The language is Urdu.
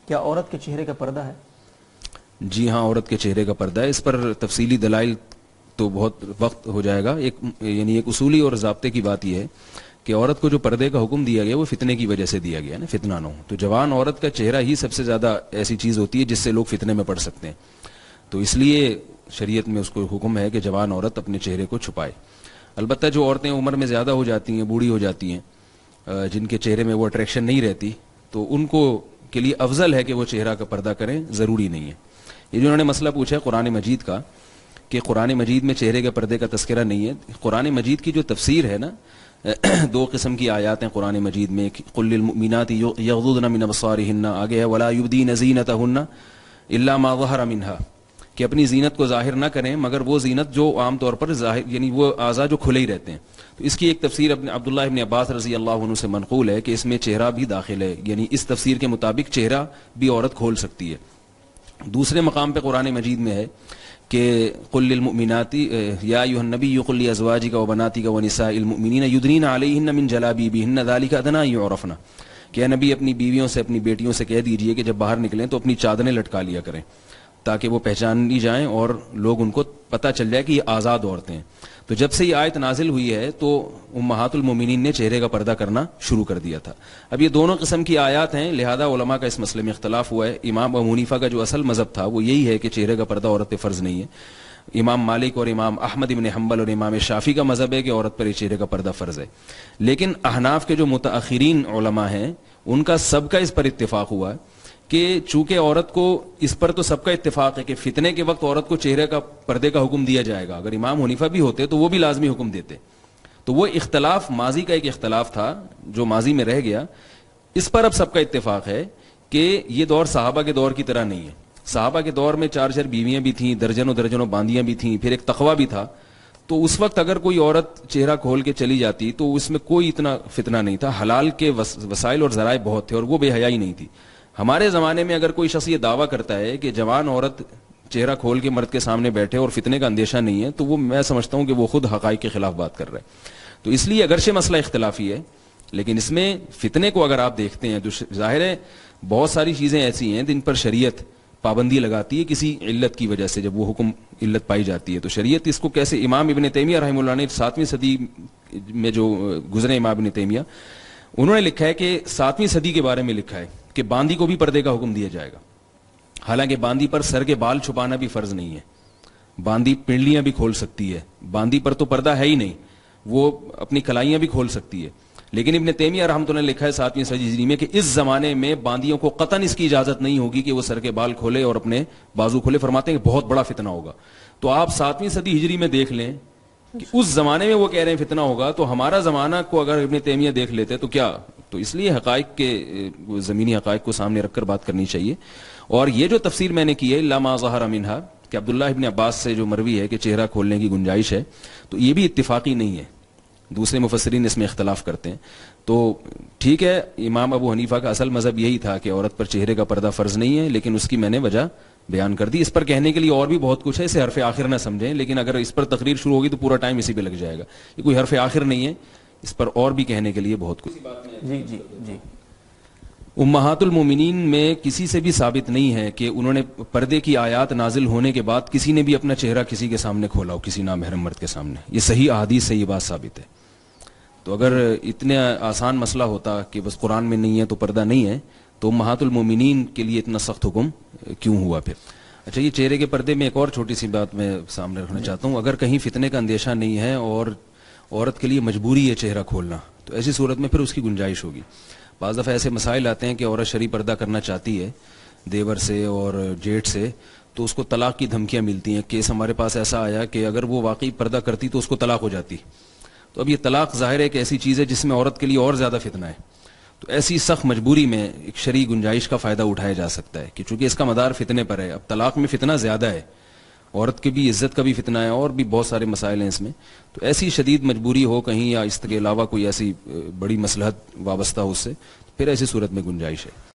کیا عورت کے چہرے کا پردہ ہے؟ جی ہاں، عورت کے چہرے کا پردہ ہے. اس پر تفصیلی دلائل تو بہت وقت ہو جائے گا. ایک اصولی اور ضابطے کی بات یہ ہے کہ عورت کو جو پردے کا حکم دیا گیا وہ فتنے کی وجہ سے دیا گیا نا، فتنہ نہ ہو. تو جوان عورت کا چہرہ ہی سب سے زیادہ ایسی چیز ہوتی ہے جس سے لوگ فتنے میں پڑ سکتے ہیں. تو اس لیے شریعت میں اس کو حکم ہے کہ جوان عورت اپنے چہرے کو چھپائے. البتہ جو عورتیں عمر میں زیادہ ہو جاتی ہیں، بوڑھی ہو جاتی ہیں، جن کے چہرے میں وہ اٹریکشن نہیں رہتی، تو ان کو کے لیے افضل ہے کہ وہ چہرہ کا پردہ کریں، ضروری نہیں ہے. یہ جو انہوں نے مسئلہ پوچھا ہے قرآن مجید کا کہ قرآن مجید میں چہرے کے پردے کا تذکرہ نہیں ہے. قرآن مجید کی جو تفسیر ہے نا، دو قسم کی آیات ہیں قرآن مجید میں. قل للمؤمنات یغضضن من ابصارهن، آگے ہے ولا یبدین زینتهن الا ما ظہر منها، کہ اپنی زینت کو ظاہر نہ کریں مگر وہ زینت جو عام طور پر ظاہر، یعنی وہ اعضاء جو کھلے ہی رہتے ہیں. تو اس کی ایک تفسیر عبداللہ ابن عباس رضی اللہ عنہ سے منقول ہے کہ اس میں چہرہ بھی داخل ہے، یعنی اس تفسیر کے مطابق چہرہ بھی عورت کھول سکتی ہے. دوسرے مقام پہ قرآن مجید میں ہے کہ قل للمؤمنات یا ایھا النبی قل لازواجک وبناتک ونساء المؤمنین یدنین علیہن من جلابیبہن ذلک ادنی ان یعرفن، کہ اے نبی اپنی بیویوں سے، اپنی بیٹیوں سے کہہ دیجئے کہ جب باہر نکلیں تو اپنی چادریں لٹکا لیا کریں تاکہ وہ پہچان لی جائیں اور لوگ ان کو پتہ چل جائے کہ یہ آزاد عورتیں ہیں. تو جب سے یہ آیت نازل ہوئی ہے تو امہات المومنین نے چہرے کا پردہ کرنا شروع کر دیا تھا. اب یہ دونوں قسم کی آیات ہیں، لہذا علماء کا اس مسئلے میں اختلاف ہوا ہے. امام ابو حنیفہ کا جو اصل مذہب تھا وہ یہی ہے کہ چہرے کا پردہ عورت پہ فرض نہیں ہے. امام مالک اور امام احمد ابن حنبل اور امام شافعی کا مذہب ہے کہ عورت پر یہ چہرے کا پردہ فرض ہے. لیکن احناف کے جو متأخرین علماء ہیں ان کا سب کا اس پر اتفاق ہوا ہے کہ چونکہ عورت کو، اس پر تو سب کا اتفاق ہے کہ فتنے کے وقت عورت کو چہرے کا پردے کا حکم دیا جائے گا. اگر امام حنیفہ بھی ہوتے تو وہ بھی لازمی حکم دیتے. تو وہ اختلاف ماضی کا ایک اختلاف تھا جو ماضی میں رہ گیا. اس پر اب سب کا اتفاق ہے کہ یہ دور صحابہ کے دور کی طرح نہیں ہے. صحابہ کے دور میں 4 بیویاں بھی تھیں، درجنوں درجنوں باندیاں بھی تھیں، پھر ایک تقویٰ بھی تھا. تو اس وقت اگر کوئی عورت چہرہ کھول کے چلی جاتی تو اس میں کوئی اتنا فتنہ نہیں تھا. حلال کے وسائل اور ذرائع بہت تھے اور وہ بے حیائی نہیں تھی. ہمارے زمانے میں اگر کوئی شخص یہ دعویٰ کرتا ہے کہ جوان عورت چہرہ کھول کے مرد کے سامنے بیٹھے اور فتنے کا اندیشہ نہیں ہے تو وہ، میں سمجھتا ہوں کہ وہ خود حقائق کے خلاف بات کر رہا ہے. تو اس لیے اگرچہ مسئلہ اختلافی ہے لیکن اس میں فتنے کو اگر آپ دیکھتے ہیں تو ظاہر ہے بہت ساری چیزیں ایسی ہیں جن پر شریعت پابندی لگاتی ہے کسی علت کی وجہ سے. جب وہ حکم علت پائی جاتی ہے تو شریعت اس کو کیسے، امام ابن تیمیہ رحمہ اللہ نے 7ویں صدی میں جو گزرے امام ابن تیمیہ، انہوں نے لکھا ہے کہ 7ویں صدی کے بارے میں لکھا ہے کہ باندی کو بھی پردے کا حکم دیا جائے گا. حالانکہ باندی پر سر کے بال چھپانا بھی فرض نہیں ہے، باندی پنڈلیاں بھی کھول سکتی ہے، باندی پر تو پردہ ہے ہی نہیں، وہ اپنی کلائیاں بھی کھول سکتی ہے. لیکن ابن تیمیہ رحمۃ اللہ نے لکھا ہے 7ویں صدی ہجری میں کہ اس زمانے میں باندیوں کو قطعاً اس کی اجازت نہیں ہوگی کہ وہ سر کے بال کھولے اور اپنے بازو کھولے. فرماتے ہیں کہ بہت بڑا فتنہ ہوگا. تو آپ 7ویں صدی ہجری میں دیکھ لیں کہ اس زمانے میں وہ کہہ رہے ہیں فتنہ ہوگا، تو ہمارا زمانہ کو اگر ابن تیمیہ دیکھ لیتے تو کیا. تو اس لیے حقائق کے، زمینی حقائق کو سامنے رکھ کر بات کرنی چاہیے. اور یہ جو تفسیر میں نے کی ہے الا ما ظہر منھا، کہ عبداللہ ابن عباس سے جو مروی ہے کہ چہرہ کھولنے کی گنجائش ہے، تو یہ بھی اتفاقی نہیں ہے. دوسرے مفسرین اس میں اختلاف کرتے ہیں. تو ٹھیک ہے، امام ابو حنیفہ کا اصل مذہب یہی تھا کہ عورت پر چہرے کا پردہ فرض نہیں ہے، لیکن اس کی میں نے وجہ بیان کر دی. اس پر کہنے کے لیے اور بھی بہت کچھ ہے، اسے حرف آخر نہ سمجھیں، لیکن اگر اس پر تقریر شروع ہوگی تو پورا ٹائم اسی پہ لگ جائے گا. یہ کوئی حرف آخر نہیں ہے، اس پر اور بھی کہنے کے لیے بہت کچھ. جی امہات المومنین میں کسی سے بھی ثابت نہیں ہے کہ انہوں نے پردے کی آیات نازل ہونے کے بعد کسی نے بھی اپنا چہرہ کسی کے سامنے کھولا ہو، کسی نامحرم مرد کے سامنے. یہ صحیح احادیث سے یہ بات ثابت ہے. تو اگر اتنا آسان مسئلہ ہوتا کہ بس قرآن میں نہیں ہے تو پردہ نہیں ہے تو امہات المومنین کے لیے اتنا سخت حکم کیوں ہوا پھر. اچھا، یہ چہرے کے پردے میں ایک اور چھوٹی سی بات میں سامنے رکھنا چاہتا ہوں. اگر کہیں فتنے کا اندیشہ نہیں ہے اور عورت کے لیے مجبوری ہے چہرہ کھولنا تو ایسی صورت میں پھر اس کی گنجائش ہوگی. بعض دفعہ ایسے مسائل آتے ہیں کہ عورت شرعی پردہ کرنا چاہتی ہے دیور سے اور جیٹ سے تو اس کو طلاق کی دھمکیاں ملتی ہیں. کیس ہمارے پاس ایسا آیا کہ اگر وہ واقعی پردہ کرتی تو اس کو طلاق ہو جاتی. تو اب یہ طلاق ظاہر ہے ایک ایسی چیز ہے جس میں عورت کے لیے اور زیادہ فتنہ ہے. تو ایسی سخت مجبوری میں ایک شرعی گنجائش کا فائدہ اٹھایا جا سکتا ہے کہ چونکہ اس کا مدار فتنے پر ہے. اب طلاق میں فتنہ زیادہ ہے، عورت کی بھی عزت کا بھی فتنہ ہے اور بھی بہت سارے مسائل ہیں اس میں. تو ایسی شدید مجبوری ہو کہیں یا اس کے علاوہ کوئی ایسی بڑی مصلحت وابستہ ہو اس سے، پھر ایسی صورت میں گنجائش ہے.